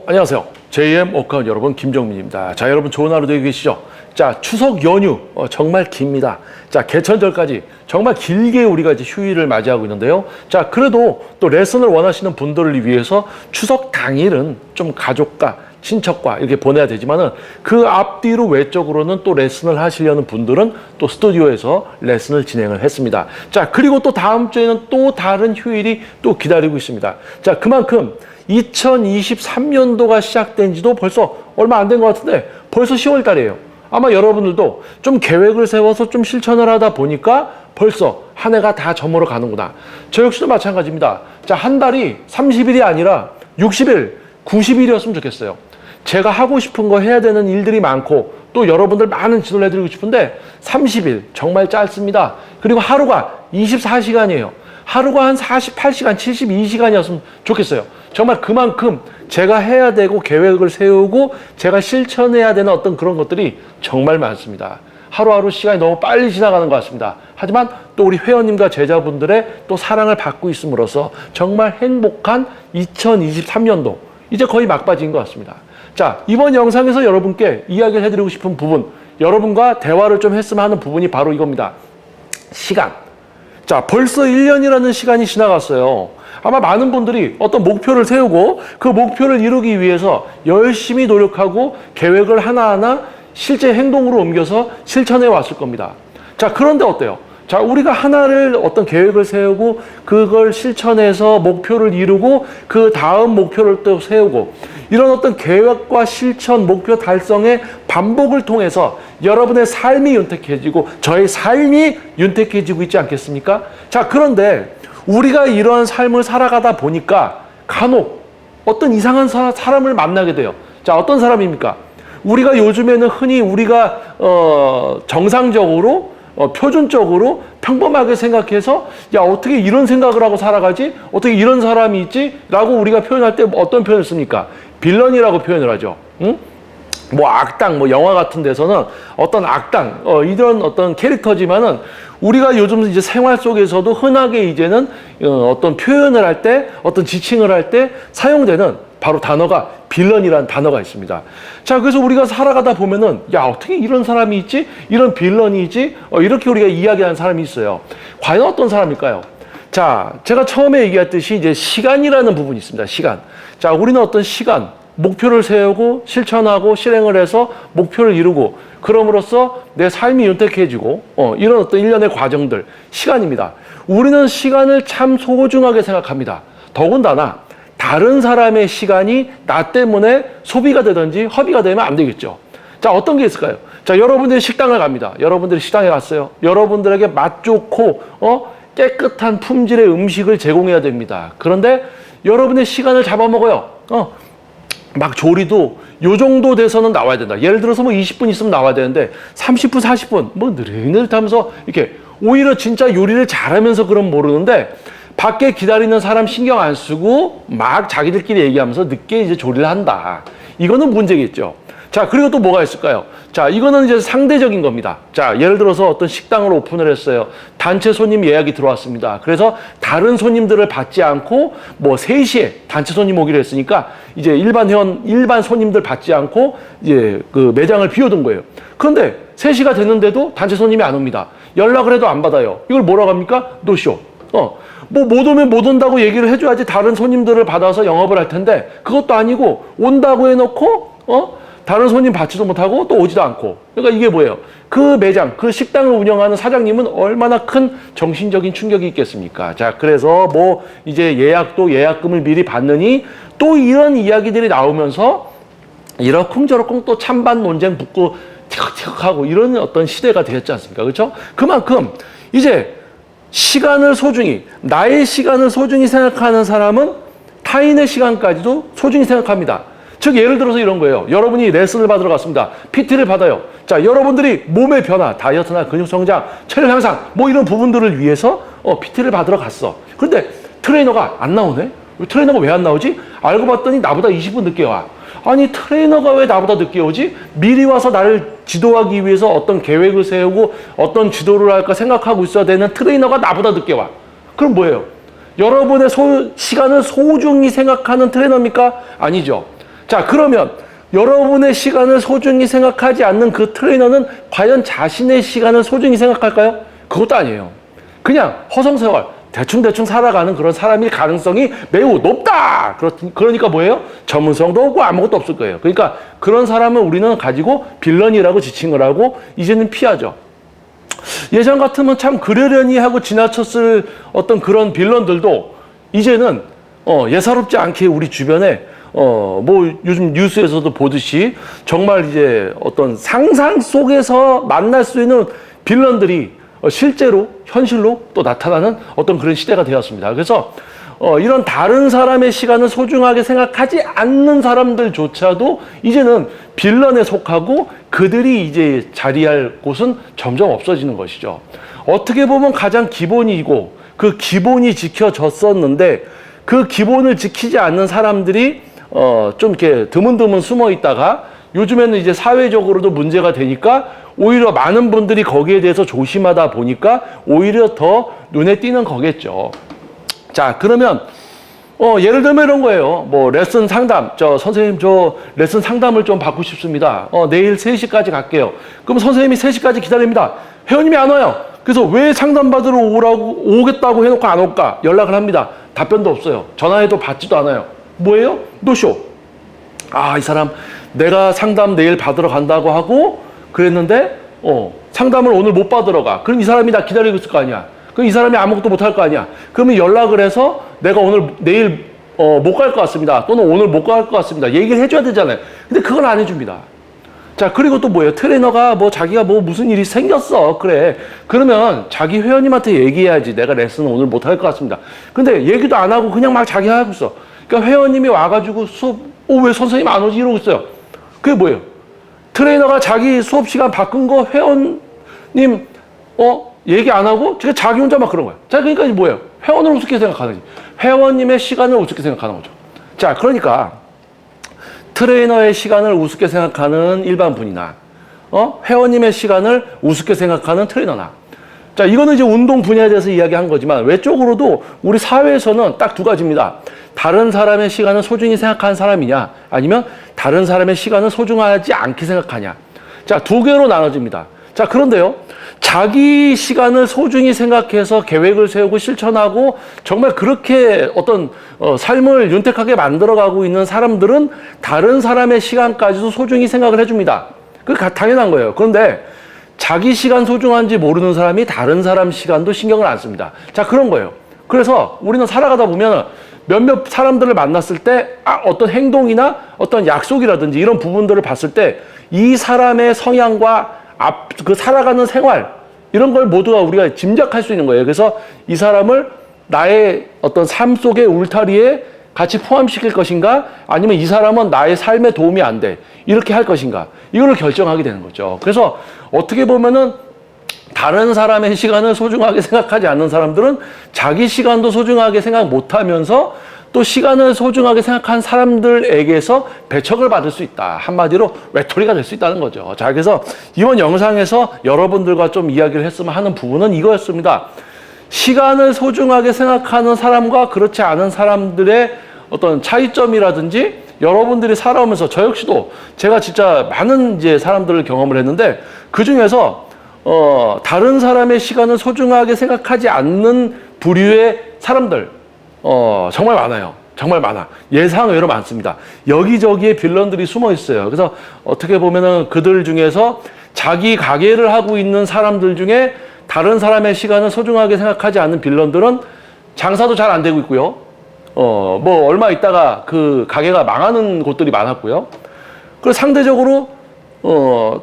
안녕하세요. JM 워크아웃 여러분, 김정민입니다. 자, 여러분 좋은 하루 되고 계시죠? 자, 추석 연휴 정말 깁니다. 자, 개천절까지 정말 길게 우리가 이제 휴일을 맞이하고 있는데요. 자, 그래도 또 레슨을 원하시는 분들을 위해서 추석 당일은 좀 가족과 친척과 이렇게 보내야 되지만은 그 앞뒤로 외적으로는 또 레슨을 하시려는 분들은 또 스튜디오에서 레슨을 진행을 했습니다. 자, 그리고 또 다음 주에는 또 다른 휴일이 또 기다리고 있습니다. 자, 그만큼 2023년도가 시작된 지도 벌써 얼마 안 된 것 같은데 벌써 10월 달이에요. 아마 여러분들도 좀 계획을 세워서 좀 실천을 하다 보니까 벌써 한 해가 다 저물어 가는구나. 저 역시도 마찬가지입니다. 자, 한 달이 30일이 아니라 60일, 90일이었으면 좋겠어요. 제가 하고 싶은 거 해야 되는 일들이 많고 또 여러분들 많은 지도를 해드리고 싶은데 30일 정말 짧습니다. 그리고 하루가 24시간이에요. 하루가 한 48시간, 72시간이었으면 좋겠어요. 정말 그만큼 제가 해야 되고 계획을 세우고 제가 실천해야 되는 어떤 그런 것들이 정말 많습니다. 하루하루 시간이 너무 빨리 지나가는 것 같습니다. 하지만 또 우리 회원님과 제자분들의 또 사랑을 받고 있음으로써 정말 행복한 2023년도 이제 거의 막바지인 것 같습니다. 자, 이번 영상에서 여러분께 이야기를 해드리고 싶은 부분, 여러분과 대화를 좀 했으면 하는 부분이 바로 이겁니다. 시간. 자, 벌써 1년이라는 시간이 지나갔어요. 아마 많은 분들이 어떤 목표를 세우고 그 목표를 이루기 위해서 열심히 노력하고 계획을 하나하나 실제 행동으로 옮겨서 실천해 왔을 겁니다. 자, 그런데 어때요? 자, 우리가 하나를 어떤 계획을 세우고 그걸 실천해서 목표를 이루고 그 다음 목표를 또 세우고 이런 어떤 계획과 실천, 목표 달성의 반복을 통해서 여러분의 삶이 윤택해지고 저의 삶이 윤택해지고 있지 않겠습니까? 자, 그런데 우리가 이러한 삶을 살아가다 보니까 간혹 어떤 이상한 사람을 만나게 돼요. 자, 어떤 사람입니까? 우리가 요즘에는 흔히 우리가 정상적으로 표준적으로 평범하게 생각해서 야, 어떻게 이런 생각을 하고 살아가지? 어떻게 이런 사람이 있지? 라고 우리가 표현할 때 어떤 표현을 씁니까? 빌런이라고 표현을 하죠. 응? 뭐 악당, 뭐 영화 같은 데서는 어떤 악당, 이런 어떤 캐릭터지만은 우리가 요즘 이제 생활 속에서도 흔하게 이제는 어떤 표현을 할 때, 어떤 지칭을 할 때 사용되는 바로 단어가 빌런이라는 단어가 있습니다. 자, 그래서 우리가 살아가다 보면은 야, 어떻게 이런 사람이 있지? 이런 빌런이 있지? 이렇게 우리가 이야기하는 사람이 있어요. 과연 어떤 사람일까요? 자, 제가 처음에 얘기했듯이 이제 시간이라는 부분이 있습니다. 시간. 자, 우리는 어떤 시간, 목표를 세우고 실천하고 실행을 해서 목표를 이루고 그럼으로써 내 삶이 윤택해지고 이런 어떤 일련의 과정들, 시간입니다. 우리는 시간을 참 소중하게 생각합니다. 더군다나 다른 사람의 시간이 나 때문에 소비가 되든지 허비가 되면 안 되겠죠. 자, 어떤 게 있을까요? 자, 여러분들이 식당을 갑니다. 여러분들이 식당에 갔어요. 여러분들에게 맛 좋고 깨끗한 품질의 음식을 제공해야 됩니다. 그런데 여러분의 시간을 잡아먹어요. 막 조리도 요 정도 돼서는 나와야 된다. 예를 들어서 뭐 20분 있으면 나와야 되는데 30분, 40분 뭐 느릿느릿하면서 이렇게 오히려 진짜 요리를 잘하면서 그럼 모르는데 밖에 기다리는 사람 신경 안 쓰고 막 자기들끼리 얘기하면서 늦게 이제 조리를 한다. 이거는 문제겠죠. 자, 그리고 또 뭐가 있을까요? 자, 이거는 이제 상대적인 겁니다. 자, 예를 들어서 어떤 식당을 오픈을 했어요. 단체 손님 예약이 들어왔습니다. 그래서 다른 손님들을 받지 않고 뭐 3시에 단체 손님 오기로 했으니까 이제 일반 손님들 받지 않고 이제 그 매장을 비워둔 거예요. 그런데 3시가 됐는데도 단체 손님이 안 옵니다. 연락을 해도 안 받아요. 이걸 뭐라고 합니까? 노쇼. 뭐 못 오면 못 온다고 얘기를 해줘야지 다른 손님들을 받아서 영업을 할 텐데 그것도 아니고 온다고 해놓고 다른 손님 받지도 못하고 또 오지도 않고. 그러니까 이게 뭐예요? 그 매장, 그 식당을 운영하는 사장님은 얼마나 큰 정신적인 충격이 있겠습니까? 자, 그래서 뭐 이제 예약금을 미리 받느니 또 이런 이야기들이 나오면서 이러쿵저러쿵 또 찬반 논쟁 붙고 티격태격하고 이런 어떤 시대가 되었지 않습니까? 그렇죠? 그만큼 이제 시간을 소중히, 나의 시간을 소중히 생각하는 사람은 타인의 시간까지도 소중히 생각합니다. 즉, 예를 들어서 이런 거예요. 여러분이 레슨을 받으러 갔습니다. PT를 받아요. 자, 여러분들이 몸의 변화, 다이어트나 근육 성장, 체력 향상, 뭐 이런 부분들을 위해서 PT를 받으러 갔어. 그런데 트레이너가 안 나오네? 트레이너가 왜 안 나오지? 알고 봤더니 나보다 20분 늦게 와. 아니, 트레이너가 왜 나보다 늦게 오지? 미리 와서 나를 지도하기 위해서 어떤 계획을 세우고 어떤 지도를 할까 생각하고 있어야 되는 트레이너가 나보다 늦게 와. 그럼 뭐예요? 여러분의 시간을 소중히 생각하는 트레이너입니까? 아니죠. 자, 그러면 여러분의 시간을 소중히 생각하지 않는 그 트레이너는 과연 자신의 시간을 소중히 생각할까요? 그것도 아니에요. 그냥 허송세월, 대충대충 살아가는 그런 사람일 가능성이 매우 높다! 그러니까 뭐예요? 전문성도 없고 아무것도 없을 거예요. 그러니까 그런 사람을 우리는 가지고 빌런이라고 지칭을 하고 이제는 피하죠. 예전 같으면 참 그러려니 하고 지나쳤을 어떤 그런 빌런들도 이제는 예사롭지 않게 우리 주변에 뭐 요즘 뉴스에서도 보듯이 정말 이제 어떤 상상 속에서 만날 수 있는 빌런들이 실제로 현실로 또 나타나는 어떤 그런 시대가 되었습니다. 그래서 이런 다른 사람의 시간을 소중하게 생각하지 않는 사람들조차도 이제는 빌런에 속하고 그들이 이제 자리할 곳은 점점 없어지는 것이죠. 어떻게 보면 가장 기본이고 그 기본이 지켜졌었는데 그 기본을 지키지 않는 사람들이 좀 이렇게 드문드문 숨어 있다가 요즘에는 이제 사회적으로도 문제가 되니까 오히려 많은 분들이 거기에 대해서 조심하다 보니까 오히려 더 눈에 띄는 거겠죠. 자, 그러면 예를 들면 이런 거예요. 뭐 레슨 상담, 선생님 저 레슨 상담을 좀 받고 싶습니다. 내일 3시까지 갈게요. 그럼 선생님이 3시까지 기다립니다. 회원님이 안 와요. 그래서 왜 상담 받으러 오겠다고 해놓고 안 올까? 연락을 합니다. 답변도 없어요. 전화해도 받지도 않아요. 뭐예요? 노쇼. 아, 이 사람 내가 상담 내일 받으러 간다고 하고 그랬는데 상담을 오늘 못 받으러 가. 그럼 이 사람이 나 기다리고 있을 거 아니야. 그럼 이 사람이 아무것도 못 할 거 아니야. 그러면 연락을 해서 내가 내일 못 갈 것 같습니다. 또는 오늘 못 갈 것 같습니다. 얘기를 해줘야 되잖아요. 근데 그걸 안 해줍니다. 자, 그리고 또 뭐예요? 트레이너가 자기가 무슨 일이 생겼어. 그래. 그러면 자기 회원님한테 얘기해야지. 내가 레슨을 오늘 못 할 것 같습니다. 근데 얘기도 안 하고 그냥 막 자기가 하고 있어. 그러니까 회원님이 와가지고 수업, 왜 선생님 안 오지? 이러고 있어요. 그게 뭐예요? 트레이너가 자기 수업 시간 바꾼 거 회원님, 얘기 안 하고 자기 혼자 막 그런 거예요. 자, 그러니까 뭐예요? 회원을 우습게 생각하는 거지. 회원님의 시간을 우습게 생각하는 거죠. 자, 그러니까 트레이너의 시간을 우습게 생각하는 일반 분이나 회원님의 시간을 우습게 생각하는 트레이너나 자, 이거는 이제 운동 분야에 대해서 이야기한 거지만 외적으로도 우리 사회에서는 딱 2가지입니다. 다른 사람의 시간을 소중히 생각하는 사람이냐 아니면 다른 사람의 시간을 소중하지 않게 생각하냐. 자, 2개로 나눠집니다. 자, 그런데요. 자기 시간을 소중히 생각해서 계획을 세우고 실천하고 정말 그렇게 어떤 삶을 윤택하게 만들어가고 있는 사람들은 다른 사람의 시간까지도 소중히 생각을 해줍니다. 그게 당연한 거예요. 그런데 자기 시간 소중한지 모르는 사람이 다른 사람 시간도 신경을 안 씁니다. 자, 그런 거예요. 그래서 우리는 살아가다 보면 몇몇 사람들을 만났을 때 어떤 행동이나 어떤 약속이라든지 이런 부분들을 봤을 때 이 사람의 성향과 그 살아가는 생활 이런 걸 모두가 우리가 짐작할 수 있는 거예요. 그래서 이 사람을 나의 어떤 삶 속의 울타리에 같이 포함시킬 것인가 아니면 이 사람은 나의 삶에 도움이 안 돼 이렇게 할 것인가 이거를 결정하게 되는 거죠. 그래서 어떻게 보면은 다른 사람의 시간을 소중하게 생각하지 않는 사람들은 자기 시간도 소중하게 생각 못하면서 또 시간을 소중하게 생각한 사람들에게서 배척을 받을 수 있다. 한마디로 외톨이가 될 수 있다는 거죠. 자, 그래서 이번 영상에서 여러분들과 좀 이야기를 했으면 하는 부분은 이거였습니다. 시간을 소중하게 생각하는 사람과 그렇지 않은 사람들의 어떤 차이점이라든지 여러분들이 살아오면서 저 역시도 제가 진짜 많은 이제 사람들을 경험을 했는데 그 중에서 다른 사람의 시간을 소중하게 생각하지 않는 부류의 사람들 정말 많아요. 정말 많아. 예상외로 많습니다. 여기저기에 빌런들이 숨어 있어요. 그래서 어떻게 보면은 그들 중에서 자기 가게를 하고 있는 사람들 중에 다른 사람의 시간을 소중하게 생각하지 않는 빌런들은 장사도 잘 안 되고 있고요. 얼마 있다가 그 가게가 망하는 곳들이 많았고요. 그리고 상대적으로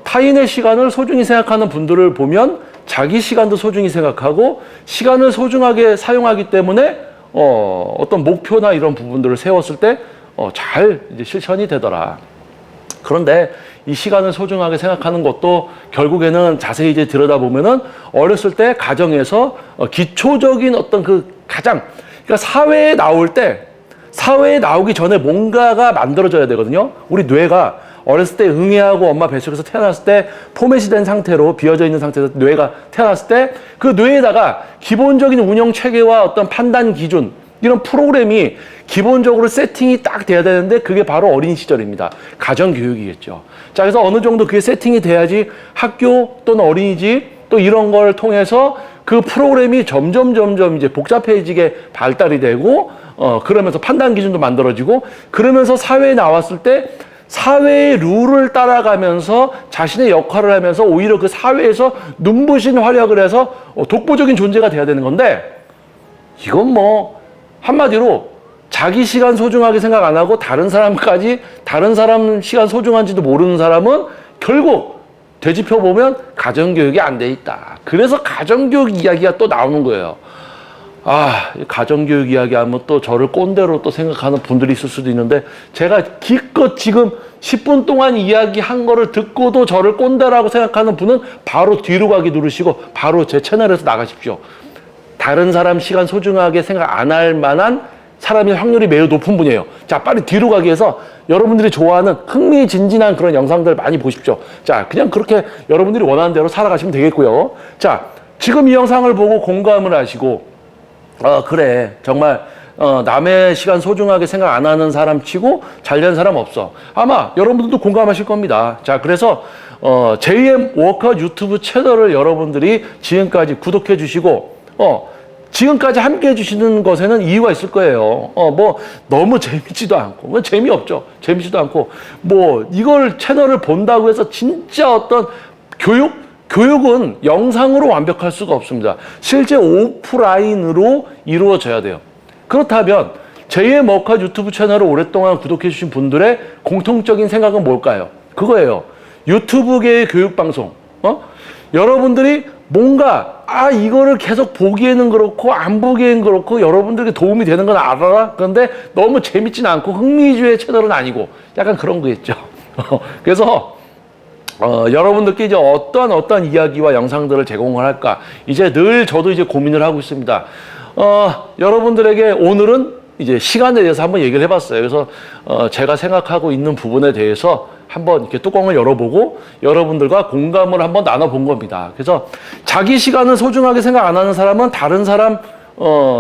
타인의 시간을 소중히 생각하는 분들을 보면 자기 시간도 소중히 생각하고 시간을 소중하게 사용하기 때문에 어떤 목표나 이런 부분들을 세웠을 때 잘 이제 실천이 되더라. 그런데 이 시간을 소중하게 생각하는 것도 결국에는 자세히 이제 들여다보면은 어렸을 때 가정에서 기초적인 어떤 그러니까 사회에 나오기 전에 뭔가가 만들어져야 되거든요. 우리 뇌가 어렸을 때 응애하고 엄마 뱃속에서 태어났을 때 포맷이 된 상태로 비어져 있는 상태에서 뇌가 태어났을 때 그 뇌에다가 기본적인 운영 체계와 어떤 판단 기준 이런 프로그램이 기본적으로 세팅이 딱 돼야 되는데 그게 바로 어린 시절입니다. 가정교육이겠죠. 자, 그래서 어느 정도 그게 세팅이 돼야지 학교 또는 어린이집 또 이런 걸 통해서 그 프로그램이 점점 이제 복잡해지게 발달이 되고 그러면서 판단 기준도 만들어지고 그러면서 사회에 나왔을 때 사회의 룰을 따라가면서 자신의 역할을 하면서 오히려 그 사회에서 눈부신 활약을 해서 독보적인 존재가 돼야 되는 건데 이건 뭐 한마디로 자기 시간 소중하게 생각 안 하고 다른 사람 시간 소중한지도 모르는 사람은 결국 되짚어 보면 가정교육이 안 돼 있다. 그래서 가정교육 이야기가 또 나오는 거예요. 아, 가정교육 이야기하면 또 저를 꼰대로 또 생각하는 분들이 있을 수도 있는데 제가 기껏 지금 10분 동안 이야기한 거를 듣고도 저를 꼰대라고 생각하는 분은 바로 뒤로 가기 누르시고 바로 제 채널에서 나가십시오. 다른 사람 시간 소중하게 생각 안 할 만한 사람일 확률이 매우 높은 분이에요. 자, 빨리 뒤로 가기 위해서 여러분들이 좋아하는 흥미진진한 그런 영상들 많이 보십시오. 자, 그냥 그렇게 여러분들이 원하는 대로 살아가시면 되겠고요. 자, 지금 이 영상을 보고 공감을 하시고 그래, 정말 남의 시간 소중하게 생각 안 하는 사람 치고 잘된 사람 없어. 아마 여러분들도 공감하실 겁니다. 자, 그래서 JM 워커 유튜브 채널을 여러분들이 지금까지 구독해 주시고 지금까지 함께 해주시는 것에는 이유가 있을 거예요. 뭐, 너무 재밌지도 않고, 뭐, 재미없죠. 재밌지도 않고, 뭐, 이걸 채널을 본다고 해서 진짜 어떤 교육은 영상으로 완벽할 수가 없습니다. 실제 오프라인으로 이루어져야 돼요. 그렇다면, 제2의 머카 유튜브 채널을 오랫동안 구독해주신 분들의 공통적인 생각은 뭘까요? 그거예요. 유튜브계의 교육방송. 여러분들이 뭔가 이거를 계속 보기에는 그렇고 안 보기에는 그렇고 여러분들에게 도움이 되는 건 알아라. 그런데 너무 재밌진 않고 흥미주의 채널은 아니고 약간 그런 거겠죠. 그래서 여러분들께 이제 어떤 이야기와 영상들을 제공을 할까 이제 늘 저도 이제 고민을 하고 있습니다. 여러분들에게 오늘은 이제 시간에 대해서 한번 얘기를 해봤어요. 그래서 제가 생각하고 있는 부분에 대해서 한번 이렇게 뚜껑을 열어보고 여러분들과 공감을 한번 나눠본 겁니다. 그래서 자기 시간을 소중하게 생각 안 하는 사람은 다른 사람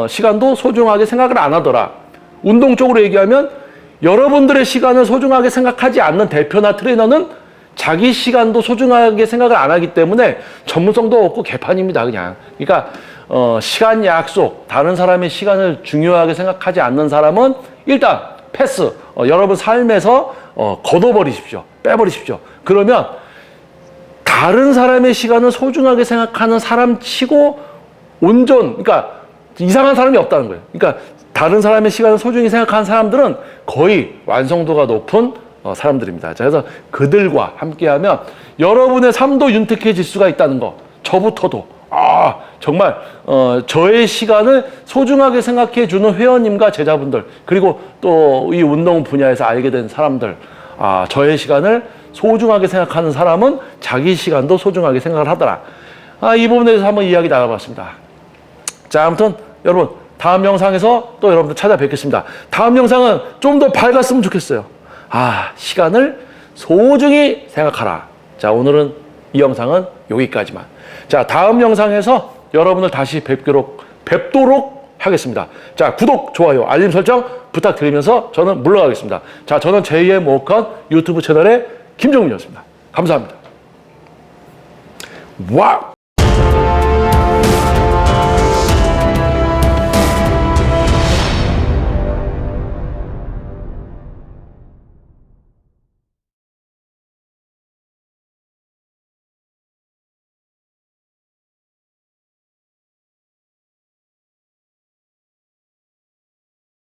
시간도 소중하게 생각을 안 하더라. 운동적으로 얘기하면 여러분들의 시간을 소중하게 생각하지 않는 대표나 트레이너는 자기 시간도 소중하게 생각을 안 하기 때문에 전문성도 없고 개판입니다. 그냥. 그러니까 시간 약속, 다른 사람의 시간을 중요하게 생각하지 않는 사람은 일단 패스. 여러분 삶에서 걷어버리십시오. 빼버리십시오. 그러면 다른 사람의 시간을 소중하게 생각하는 사람 치고 그러니까 이상한 사람이 없다는 거예요. 그러니까 다른 사람의 시간을 소중히 생각하는 사람들은 거의 완성도가 높은 사람들입니다. 자, 그래서 그들과 함께하면 여러분의 삶도 윤택해질 수가 있다는 거. 저부터도 정말 저의 시간을 소중하게 생각해 주는 회원님과 제자분들 그리고 또 이 운동 분야에서 알게 된 사람들 저의 시간을 소중하게 생각하는 사람은 자기 시간도 소중하게 생각을 하더라. 이 부분에 대해서 한번 이야기 나눠봤습니다. 자, 아무튼 여러분 다음 영상에서 또 여러분들 찾아뵙겠습니다. 다음 영상은 좀 더 밝았으면 좋겠어요. 시간을 소중히 생각하라. 자, 오늘은 이 영상은 여기까지만. 자, 다음 영상에서 여러분을 다시 뵙도록 하겠습니다. 자, 구독, 좋아요, 알림 설정 부탁드리면서 저는 물러가겠습니다. 자, 저는 제2의 모컨 유튜브 채널의 김종민이었습니다. 감사합니다. 와!